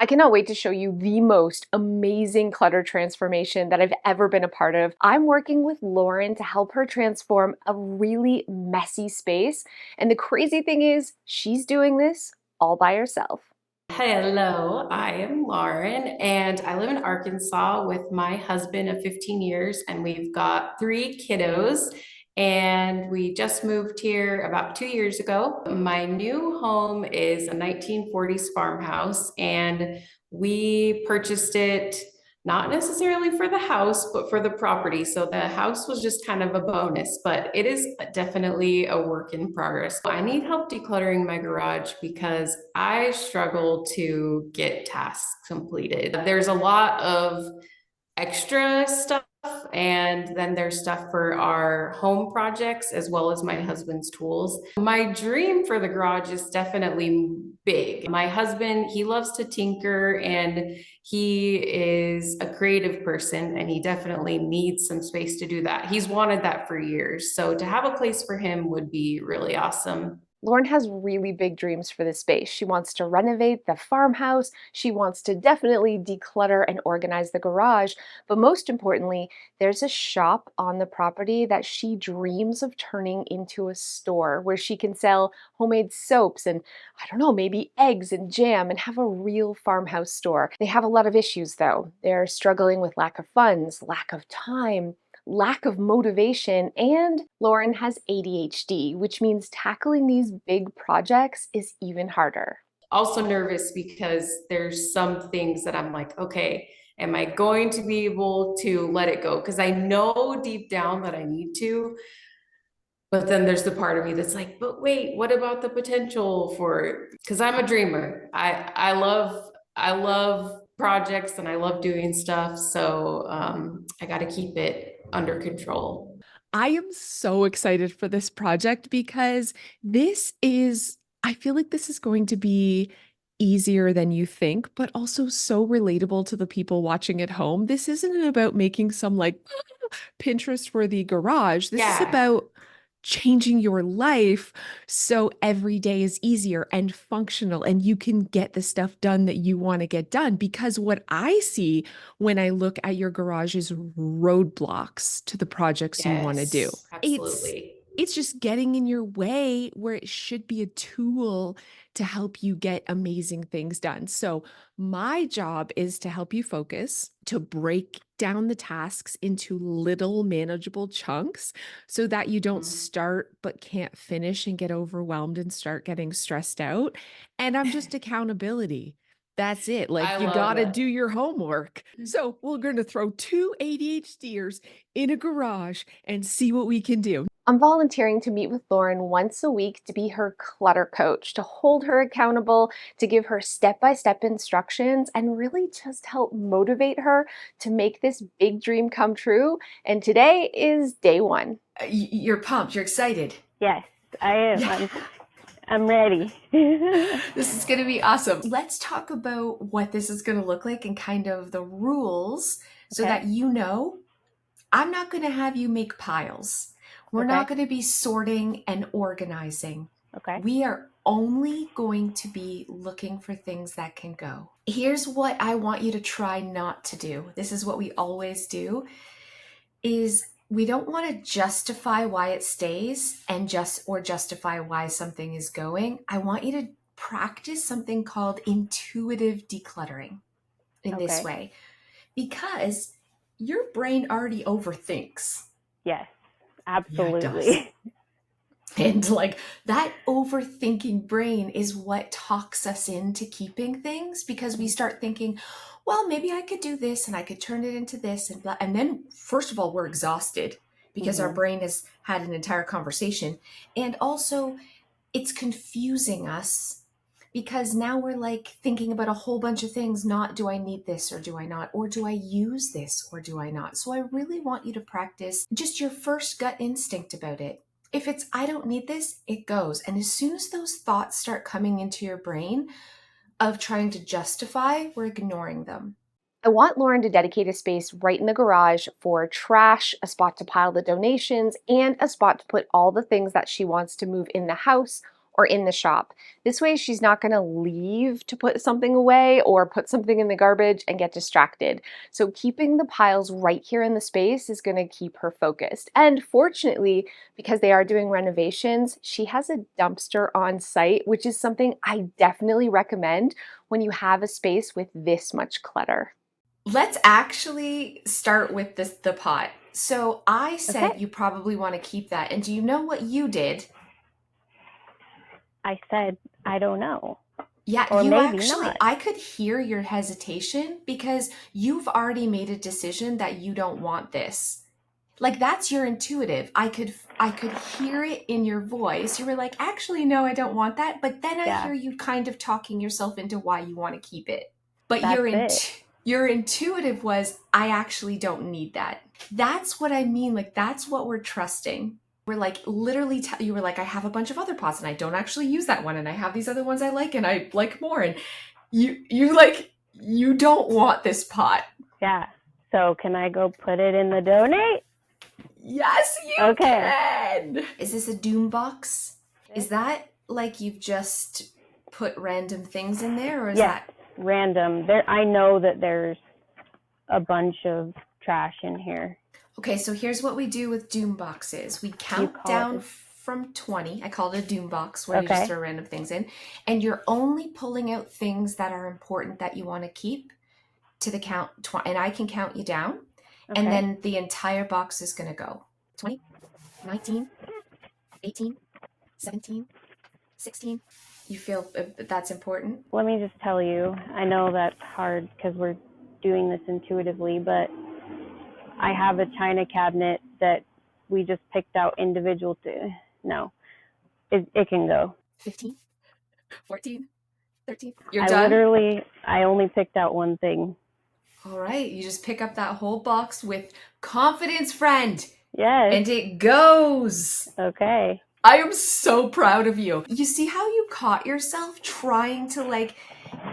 I cannot wait to show you the most amazing clutter transformation that I've ever been a part of. I'm working with Lauren to help her transform a really messy space. And the crazy thing is, she's doing this all by herself. Hello, I am Lauren, and I live in Arkansas with my husband of 15 years, and we've got three kiddos. And we just moved here about 2 years ago. My new home is a 1940s farmhouse, and we purchased it not necessarily for the house, but for the property. So the house was just kind of a bonus, but it is definitely a work in progress. I need help decluttering my garage because I struggle to get tasks completed. There's a lot of extra stuff. And then there's stuff for our home projects as well as my husband's tools. My dream for the garage is definitely big. My husband, he loves to tinker and he is a creative person and he definitely needs some space to do that. He's wanted that for years. So to have a place for him would be really awesome. Lauren has really big dreams for this space. She wants to renovate the farmhouse. She wants to definitely declutter and organize the garage. But most importantly, there's a shop on the property that she dreams of turning into a store where she can sell homemade soaps and, I don't know, maybe eggs and jam and have a real farmhouse store. They have a lot of issues though. They're struggling with lack of funds, lack of time, lack of motivation, and Lauren has ADHD, which means tackling these big projects is even harder. Also nervous because there's some things that I'm like, okay, am I going to be able to let it go? Because I know deep down that I need to, but then there's the part of me that's like, but wait, what about the potential for, because I'm a dreamer. I love projects and I love doing stuff. So I got to keep it under control. I am so excited for this project because I feel like this is going to be easier than you think, but also so relatable to the people watching at home. This isn't about making some like Pinterest worthy garage. This is Yeah. about changing your life so every day is easier and functional and you can get the stuff done that you want to get done. Because what I see when I look at your garage is roadblocks to the projects you want to do. Yes, It's absolutely. it's just getting in your way where it should be a tool to help you get amazing things done. So, my job is to help you focus, to break down the tasks into little manageable chunks so that you don't Mhm. start but can't finish and get overwhelmed and start getting stressed out. And I'm just accountability. That's it. I Like you love got to that. do your homework. So we're going to throw two ADHDers in a garage and see what we can do. I'm volunteering to meet with Lauren once a week to be her clutter coach, to hold her accountable, to give her step by step instructions, and really just help motivate her to make this big dream come true. And today is day one. You're pumped. You're excited. Yes, I am. Yeah, I'm ready. this is going to be awesome. Let's talk about what this is going to look like and kind of the rules so Okay. that you know I'm not going to have you make piles. We're not Okay. going to be sorting and organizing. Okay. We are only going to be looking for things that can go. Here's what I want you to try not to do. This is what we always do is we don't want to justify why it stays and justify why something is going. I want you to practice something called intuitive decluttering in this Okay. way because your brain already overthinks. Yes, Yeah, it does. absolutely. And like that overthinking brain is what talks us into keeping things because we start thinking, well, maybe I could do this and I could turn it into this and blah. And then, first of all, we're exhausted because our Mhm. brain has had an entire conversation. And also, it's confusing us because now we're like thinking about a whole bunch of things, not do I need this or do I not, or do I use this or do I not. So I really want you to practice just your first gut instinct about it. If it's I don't need this, it goes. And as soon as those thoughts start coming into your brain of trying to justify, we're ignoring them. I want Lauren to dedicate a space right in the garage for trash, a spot to pile the donations, and a spot to put all the things that she wants to move in the house or in the shop. This way, she's not going to leave to put something away or put something in the garbage and get distracted. So keeping the piles right here in the space is going to keep her focused. And fortunately, because they are doing renovations, she has a dumpster on site, which is something I definitely recommend when you have a space with this much clutter. Let's actually start with the pot. So I said Okay. you probably want to keep that. And do you know what you did? I said, I don't know. Yeah, Or you maybe actually, not. I could hear your hesitation because you've already made a decision that you don't want this. Like that's your intuitive. I could hear it in your voice. You were like, actually, no, I don't want that. But then I Yeah. hear you kind of talking yourself into why you want to keep it. But That's it. your intuitive was, I actually don't need that. That's what I mean. Like that's what we're trusting. We're like literally you were like, I have a bunch of other pots and I don't actually use that one, and I have these other ones I like and I like more, and you don't want this pot. Yeah. So can I go put it in the donate? Yes, you Okay. can. Is this a doom box? Is that like you've just put random things in there, or is Yes. that Random. I know that there's a bunch of trash in here. okay? So here's what we do with doom boxes. We count call it down a- from 20. I call it a doom box where you just Okay. throw random things in, and you're only pulling out things that are important that you want to keep to the count 20, and I can count you down, Okay. and then the entire box is going to go 20, 19, 18, 17, 16. You feel that's important? Let me just tell you, I know that's hard because we're doing this intuitively, but I have a china cabinet that we just picked out individual no, it can go. 15, 14, 13. You're done? I only picked out one thing. All right. You just pick up that whole box with confidence, friend. Yes. And it goes. Okay. I am so proud of you. You see how you caught yourself trying to like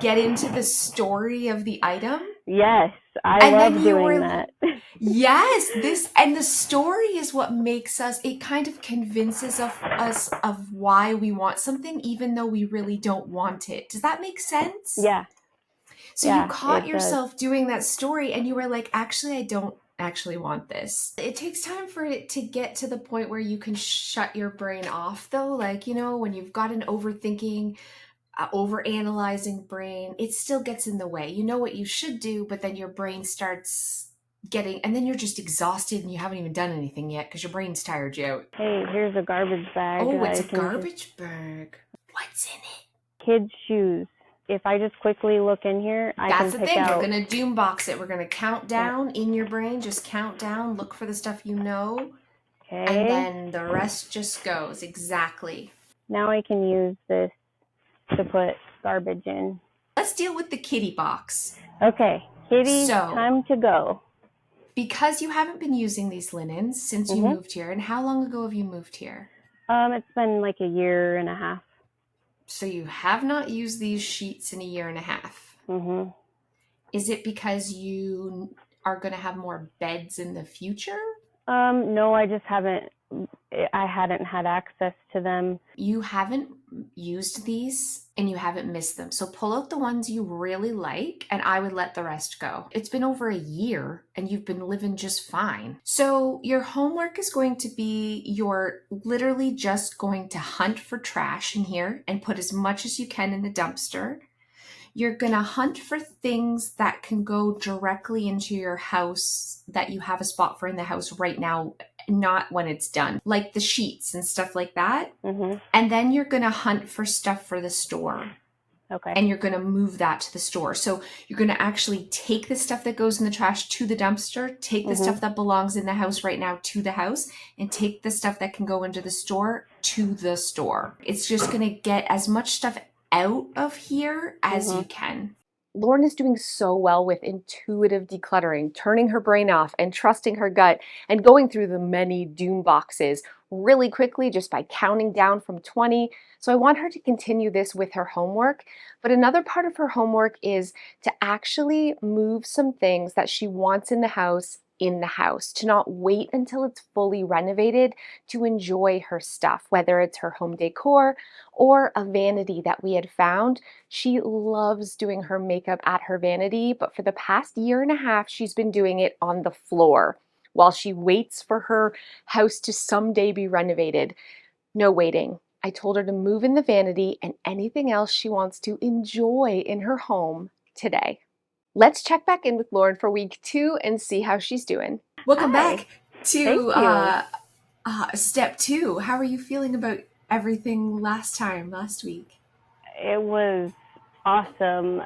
get into the story of the item? Yes. I And love then you doing were that. yes, and the story is what makes us, it kind of convinces us of why we want something even though we really don't want it. Does that make sense? Yeah. So you Yeah, caught it does. yourself doing that story and you were like, actually, I don't actually want this. It takes time for it to get to the point where you can shut your brain off though. Like, you know, when you've got an overthinking, overanalyzing brain, it still gets in the way. You know what you should do, but then your brain starts getting, and then you're just exhausted and you haven't even done anything yet because your brain's tired you out. Hey, here's a garbage bag. Oh, it's I a can garbage bag. What's in it? Kids' shoes. If I just quickly look in here, I That's can the pick thing. out. We're going to doom box it. We're going to count down in your brain. Just count down. Look for the stuff you know. Okay. And then the rest just goes. Exactly. Now I can use this to put garbage in. Let's deal with the kitty box. Okay. Kitty, So- time to go. Because you haven't been using these linens since you moved here. And how long ago have you moved here? It's been like a year and a half. So you have not used these sheets in a year and a half. Mm-hmm. Is it because you are going to have more beds in the future? No, I just I hadn't had access to them. You haven't used these and you haven't missed them. So pull out the ones you really like and I would let the rest go. It's been over a year and you've been living just fine. So your homework is going to be you're literally just going to hunt for trash in here and put as much as you can in the dumpster. You're going to hunt for things that can go directly into your house that you have a spot for in the house right now, not when it's done, like the sheets and stuff like that. Mm-hmm. And then you're going to hunt for stuff for the store. Okay. And you're going to move that to the store. So you're going to actually take the stuff that goes in the trash to the dumpster, take the stuff that belongs in the house right now to the house, and take the stuff that can go into the store to the store. It's just going to get as much stuff out of here as you can. Lauren is doing so well with intuitive decluttering, turning her brain off and trusting her gut and going through the many doom boxes really quickly just by counting down from 20. So I want her to continue this with her homework. But another part of her homework is to actually move some things that she wants in the house in the house, to not wait until it's fully renovated to enjoy her stuff, whether it's her home decor or a vanity that we had found. She loves doing her makeup at her vanity, but for the past year and a half, she's been doing it on the floor while she waits for her house to someday be renovated. No waiting. I told her to move in the vanity and anything else she wants to enjoy in her home today. Let's check back in with Lauren for week 2 and see how she's doing. Welcome Hi. back to Thank step 2. How are you feeling about everything last week? It was awesome.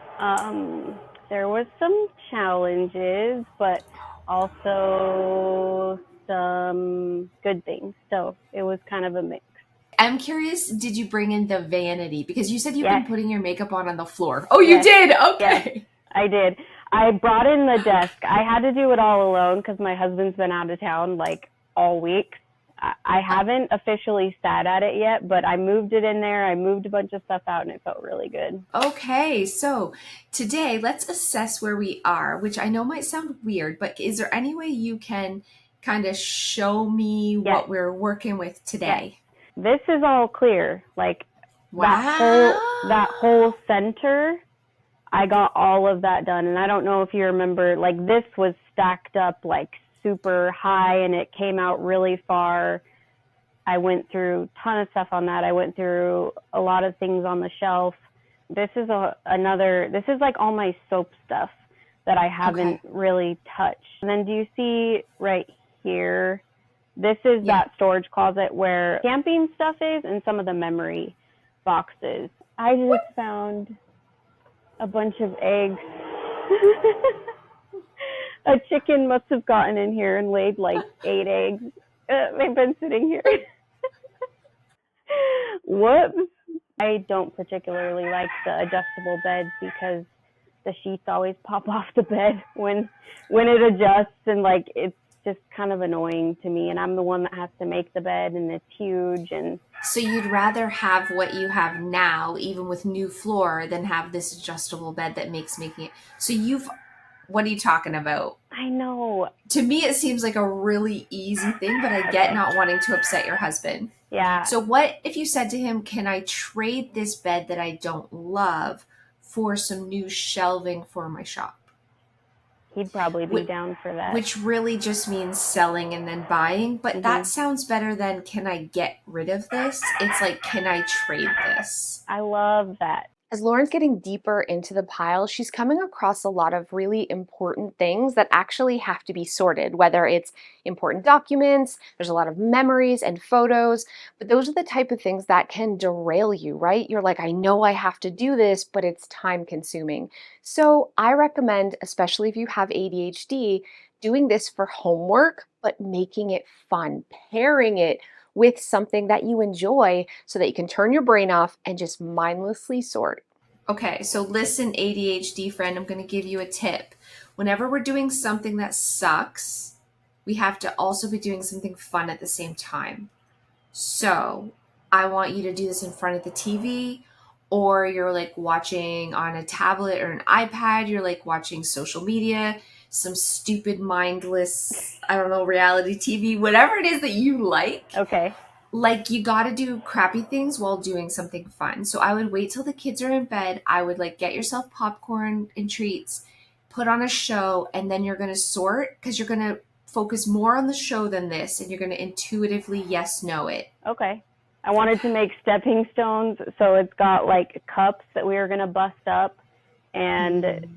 There was some challenges, but also some good things. So it was kind of a mix. I'm curious, did you bring in the vanity? Because you said you've Yes. been putting your makeup on the floor. Oh, you Yes. did? Okay. Yes, I did. I brought in the desk. I had to do it all alone because my husband's been out of town like all week. I haven't officially sat at it yet, but I moved it in there. I moved a bunch of stuff out and it felt really good. Okay, so today let's assess where we are, which I know might sound weird, but is there any way you can kind of show me what we're working with today? This is all clear. Like Wow. that whole center, I got all of that done. And I don't know if you remember, like this was stacked up like super high and it came out really far. I went through a ton of stuff on that. I went through a lot of things on the shelf. This is this is like all my soap stuff that I haven't really touched. And then do you see right here? This is that storage closet where camping stuff is and some of the memory boxes. I just found a bunch of eggs. A chicken must have gotten in here and laid like 8 eggs. They've been sitting here. Whoops. I don't particularly like the adjustable beds because the sheets always pop off the bed when it adjusts, and like it's just kind of annoying to me, and I'm the one that has to make the bed and it's huge. And so you'd rather have what you have now, even with new floor, than have this adjustable bed that makes making it. So what are you talking about? I know. To me, it seems like a really easy thing, but I get not wanting to upset your husband. Yeah. So what if you said to him, can I trade this bed that I don't love for some new shelving for my shop? He'd probably be down for that. Which really just means selling and then buying. But that sounds better than, can I get rid of this? It's like, can I trade this? I love that. As Lauren's getting deeper into the pile, she's coming across a lot of really important things that actually have to be sorted, whether it's important documents, there's a lot of memories and photos, but those are the type of things that can derail you, right? You're like, I know I have to do this, but it's time consuming. So I recommend, especially if you have ADHD, doing this for homework, but making it fun, pairing it with something that you enjoy so that you can turn your brain off and just mindlessly sort. Okay, so listen, ADHD friend, I'm going to give you a tip. Whenever we're doing something that sucks, we have to also be doing something fun at the same time. So I want you to do this in front of the TV, or you're like watching on a tablet or an iPad, you're like watching social media, some stupid, mindless, I don't know, reality TV, whatever it is that you like. Okay. Like, you got to do crappy things while doing something fun. So I would wait till the kids are in bed. I would like get yourself popcorn and treats, put on a show, and then you're going to sort, because you're going to focus more on the show than this, and you're going to intuitively yes, no it. Okay. I wanted to make stepping stones, so it's got like cups that we were going to bust up, and it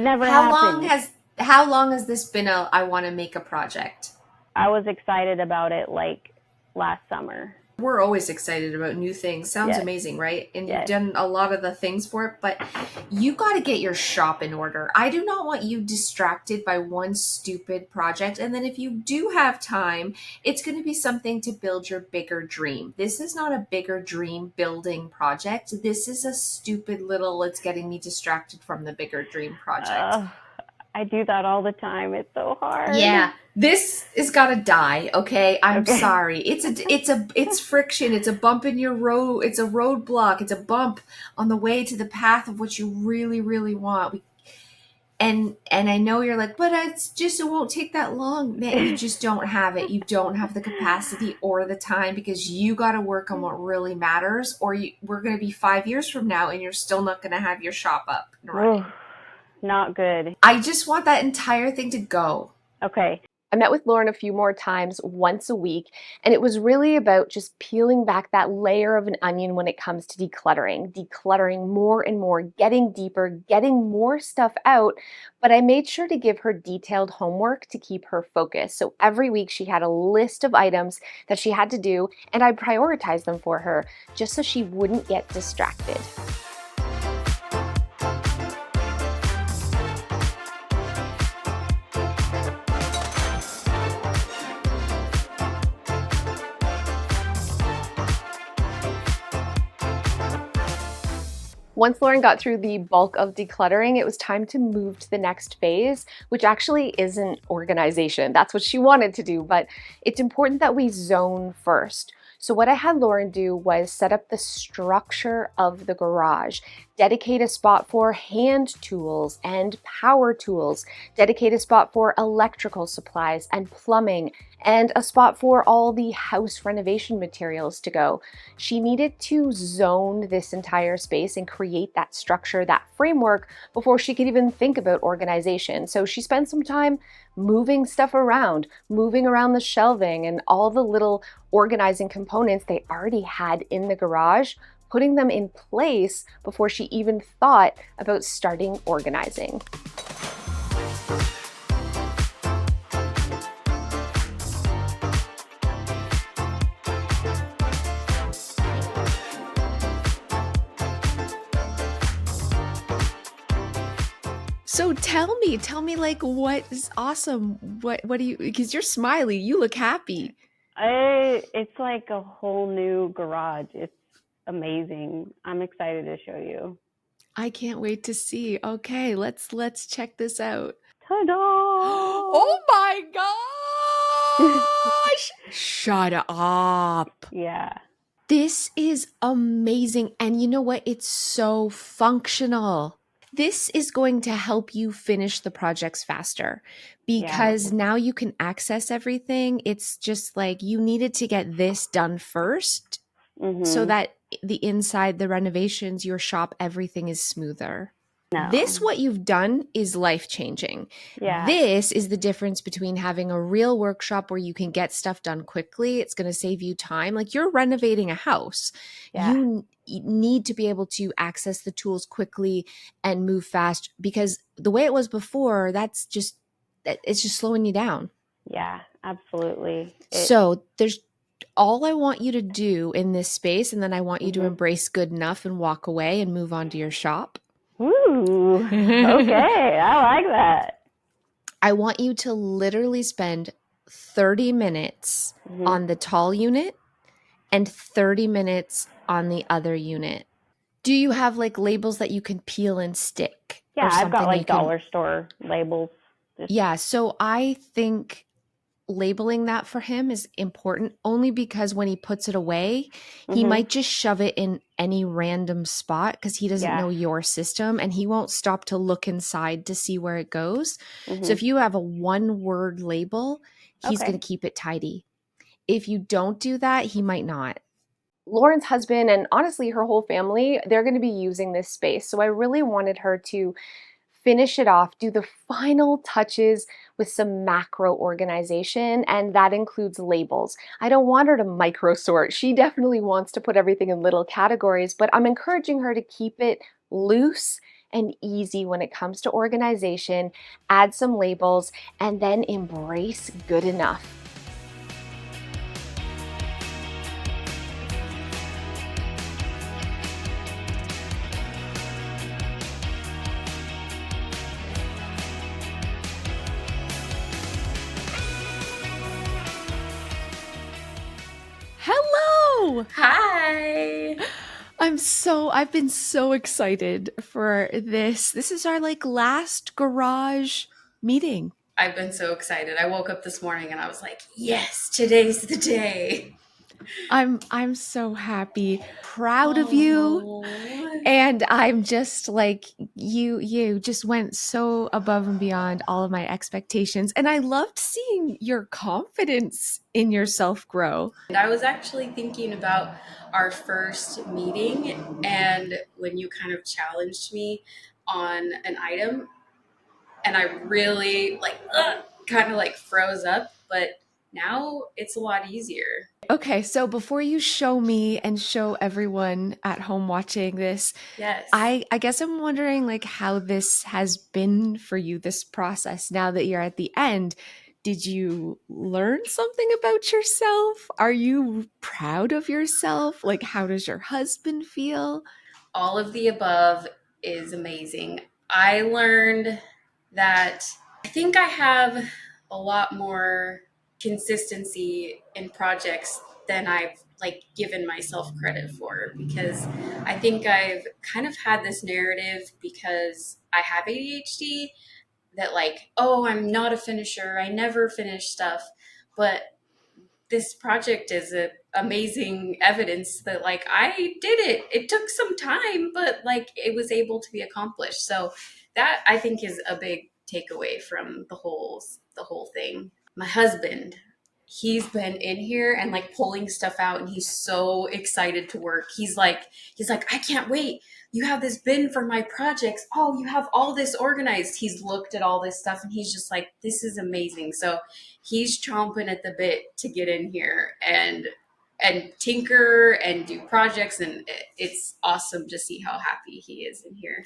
never happened. How long has this been I want to make a project? I was excited about it like last summer. We're always excited about new things. Sounds amazing, right? And you've done a lot of the things for it, but you got to get your shop in order. I do not want you distracted by one stupid project. And then if you do have time, it's going to be something to build your bigger dream. This is not a bigger dream building project. This is a stupid little, it's getting me distracted from the bigger dream project. I do that all the time. It's so hard. Yeah. This is gotta die, okay? I'm sorry. It's friction. It's a bump in your road. It's a roadblock. It's a bump on the way to the path of what you really, really want. And I know you're like, but it won't take that long. Man, you just don't have it. You don't have the capacity or the time because you got to work on what really matters, or we're going to be 5 years from now and you're still not going to have your shop up and running. Not good. I just want that entire thing to go. Okay. I met with Lauren a few more times once a week, and it was really about just peeling back that layer of an onion when it comes to decluttering more and more, getting deeper, getting more stuff out. But I made sure to give her detailed homework to keep her focused. So every week she had a list of items that she had to do, and I prioritized them for her just so she wouldn't get distracted. Once Lauren got through the bulk of decluttering, it was time to move to the next phase, which actually isn't organization. That's what she wanted to do, but it's important that we zone first. So what I had Lauren do was set up the structure of the garage, dedicate a spot for hand tools and power tools, dedicate a spot for electrical supplies and plumbing, and a spot for all the house renovation materials to go. She needed to zone this entire space and create that structure, that framework, before she could even think about organization. So she spent some time moving stuff around, moving around the shelving and all the little organizing components they already had in the garage, putting them in place before she even thought about starting organizing. So tell me like what is awesome? What do you, because you're smiley, you look happy. It's like a whole new garage. It's amazing. I'm excited to show you. I can't wait to see. Okay, let's check this out. Ta-da! Oh my gosh! Shut up. Yeah. This is amazing. And you know what? It's so functional. This is going to help you finish the projects faster because now you can access everything. It's just like you needed to get this done first so that the inside, the renovations, your shop, everything is smoother. No. This, what you've done, is life-changing. Yeah. This is the difference between having a real workshop where you can get stuff done quickly. It's going to save you time. Like you're renovating a house. Yeah. You need to be able to access the tools quickly and move fast because the way it was before, it's just slowing you down. Yeah, absolutely. So there's all I want you to do in this space, and then I want you to embrace good enough and walk away and move on to your shop. Ooh, okay, I like that. I want you to literally spend 30 minutes on the tall unit and 30 minutes on the other unit. Do you have like labels that you can peel and stick? Yeah, I've got like dollar store labels. Yeah, so I think labeling that for him is important only because when he puts it away, he might just shove it in any random spot because he doesn't know your system and he won't stop to look inside to see where it goes. So if you have a one-word label, he's going to keep it tidy. If you don't do that, he might not. Lauren's husband and honestly her whole family, they're going to be using this space. So I really wanted her to finish it off, do the final touches with some macro organization, and that includes labels. I don't want her to micro sort. She definitely wants to put everything in little categories, but I'm encouraging her to keep it loose and easy when it comes to organization, add some labels, and then embrace good enough. Hello! Hi! I've been so excited for this. This is our like last garage meeting. I've been so excited. I woke up this morning and I was like, yes, today's the day. I'm so happy, proud of you. Oh. And I'm just like you just went so above and beyond all of my expectations. And I loved seeing your confidence in yourself grow. And I was actually thinking about our first meeting and when you kind of challenged me on an item and I really like kind of like froze up, but now it's a lot easier. Okay, so before you show me and show everyone at home watching this, Yes. I guess I'm wondering like how this has been for you, this process now that you're at the end. Did you learn something about yourself? Are you proud of yourself? Like, how does your husband feel? All of the above is amazing. I learned that I think I have a lot more consistency in projects than I've like given myself credit for because I think I've kind of had this narrative because I have ADHD that like, oh, I'm not a finisher. I never finish stuff. But this project is a amazing evidence that like I did it. It took some time, but like it was able to be accomplished. So that I think is a big takeaway from the whole thing. My husband, he's been in here and like pulling stuff out and he's so excited to work. He's like, I can't wait. You have this bin for my projects. Oh, you have all this organized. He's looked at all this stuff and he's just like, this is amazing. So he's chomping at the bit to get in here and tinker and do projects and it's awesome to see how happy he is in here.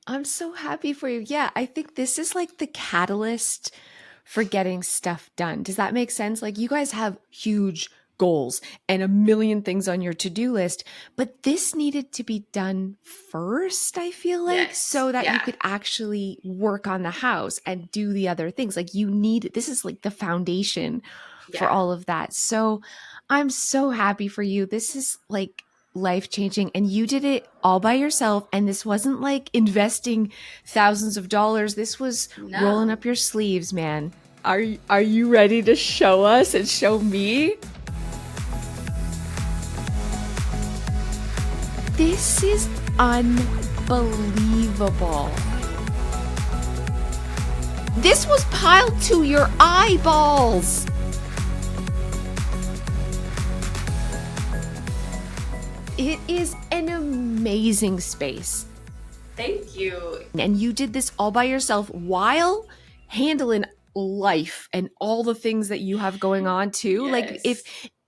I'm so happy for you. Yeah, I think this is like the catalyst for getting stuff done. Does that make sense? Like, you guys have huge goals and a million things on your to-do list, but this needed to be done first, I feel like, Yes. so that you Yeah. could actually work on the house and do the other things. Like, you need this is like the foundation for Yeah. all of that. So, I'm so happy for you. This is like life changing, and you did it all by yourself. And this wasn't like investing thousands of dollars. This was rolling No. up your sleeves, man. Are you ready to show us and show me? This is unbelievable. This was piled to your eyeballs. It is an amazing space. Thank you. And you did this all by yourself while handling life and all the things that you have going on too. Yes. Like,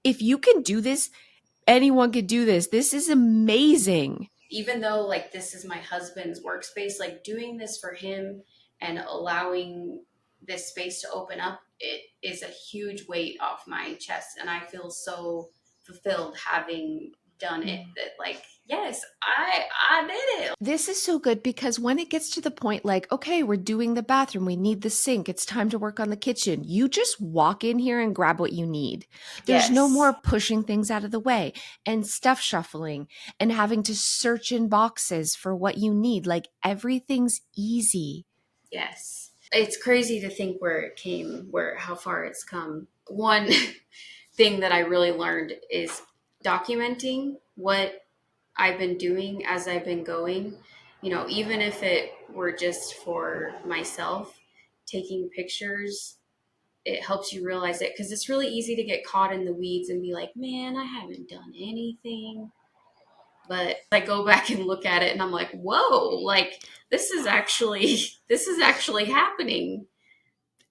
if you can do this, anyone could do this. This is amazing. Even though like this is my husband's workspace, like doing this for him and allowing this space to open up, it is a huge weight off my chest and I feel so fulfilled having done it that like yes, I did it. This is so good because when it gets to the point like, okay, we're doing the bathroom, we need the sink, it's time to work on the kitchen, you just walk in here and grab what you need. There's no Yes. more pushing things out of the way and stuff shuffling and having to search in boxes for what you need. Like, everything's easy. Yes. It's crazy to think where it came, where how far it's come. One thing that I really learned is documenting what I've been doing as I've been going. You know, even if it were just for myself, taking pictures, it helps you realize it because it's really easy to get caught in the weeds and be like, man, I haven't done anything. But I go back and look at it and I'm like, whoa, like this is actually happening.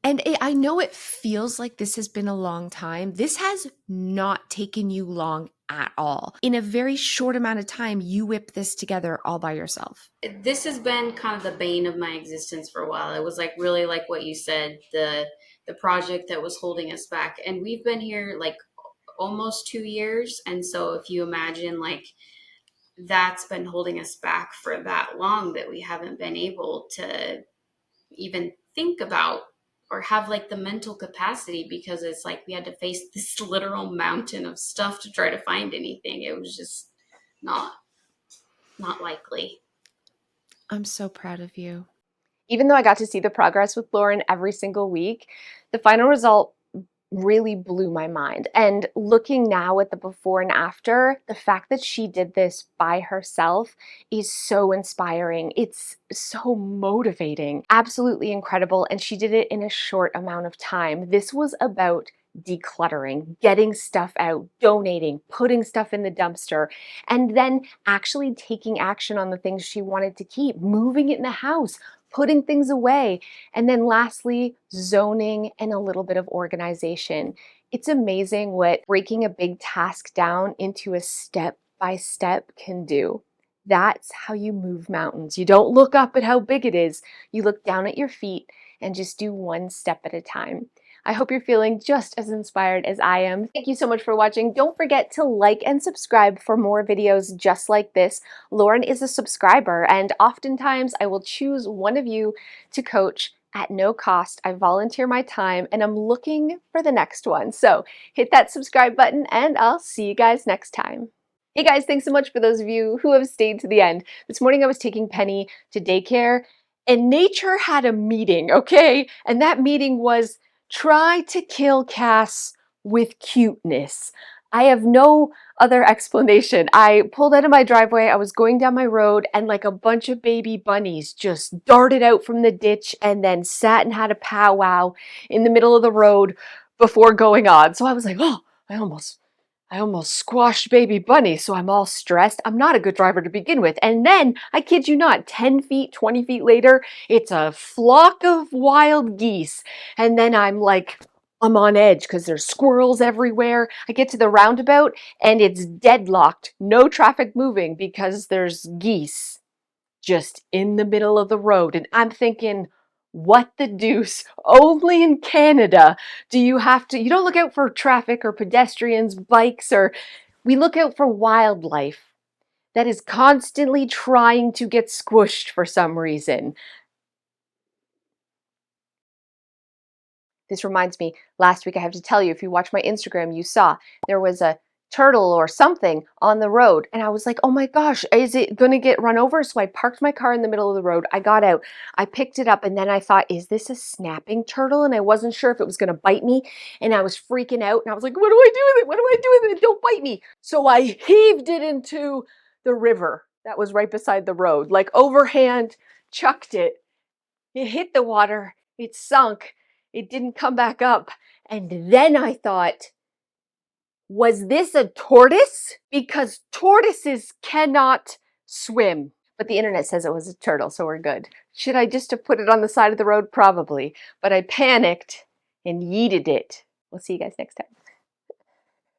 And I know it feels like this has been a long time. This has not taken you long at all. In a very short amount of time, you whip this together all by yourself. This has been kind of the bane of my existence for a while. It was like really like what you said, the project that was holding us back. And we've been here like almost 2 years. And so if you imagine like that's been holding us back for that long that we haven't been able to even think about or have like the mental capacity because it's like we had to face this literal mountain of stuff to try to find anything. It was just not likely. I'm so proud of you. Even though I got to see the progress with Lauren every single week, the final result really blew my mind. And looking now at the before and after, the fact that she did this by herself is so inspiring. It's so motivating, absolutely incredible. And she did it in a short amount of time. This was about decluttering, getting stuff out, donating, putting stuff in the dumpster, and then actually taking action on the things she wanted to keep, moving it in the house, putting things away, and then lastly, zoning and a little bit of organization. It's amazing what breaking a big task down into a step by step can do. That's how you move mountains. You don't look up at how big it is. You look down at your feet and just do one step at a time. I hope you're feeling just as inspired as I am. Thank you so much for watching. Don't forget to like and subscribe for more videos just like this. Lauren is a subscriber, and oftentimes I will choose one of you to coach at no cost. I volunteer my time and I'm looking for the next one. So hit that subscribe button and I'll see you guys next time. Hey guys, thanks so much for those of you who have stayed to the end. This morning I was taking Penny to daycare and nature had a meeting, okay? And that meeting was try to kill Cass with cuteness. I have no other explanation. I pulled out of my driveway, I was going down my road, and like a bunch of baby bunnies just darted out from the ditch and then sat and had a powwow in the middle of the road before going on. So I was like, oh, I almost squashed baby bunny, so I'm all stressed. I'm not a good driver to begin with. And then, I kid you not, 10 feet, 20 feet later, it's a flock of wild geese. And then I'm on edge because there's squirrels everywhere. I get to the roundabout and it's deadlocked, no traffic moving because there's geese just in the middle of the road. And I'm thinking, what the deuce? Only in Canada do you have to, you don't look out for traffic or pedestrians, bikes, or we look out for wildlife that is constantly trying to get squished for some reason. This reminds me, last week I have to tell you, if you watch my Instagram, you saw there was a turtle or something on the road. And I was like, oh my gosh, is it going to get run over? So I parked my car in the middle of the road. I got out, I picked it up, and then I thought, is this a snapping turtle? And I wasn't sure if it was going to bite me. And I was freaking out. And I was like, what do I do with it? What do I do with it? Don't bite me. So I heaved it into the river that was right beside the road, like overhand, chucked it. It hit the water. It sunk. It didn't come back up. And then I thought, was this a tortoise? Because tortoises cannot swim. But the internet says it was a turtle, so we're good. Should I just have put it on the side of the road? Probably. But I panicked and yeeted it. We'll see you guys next time.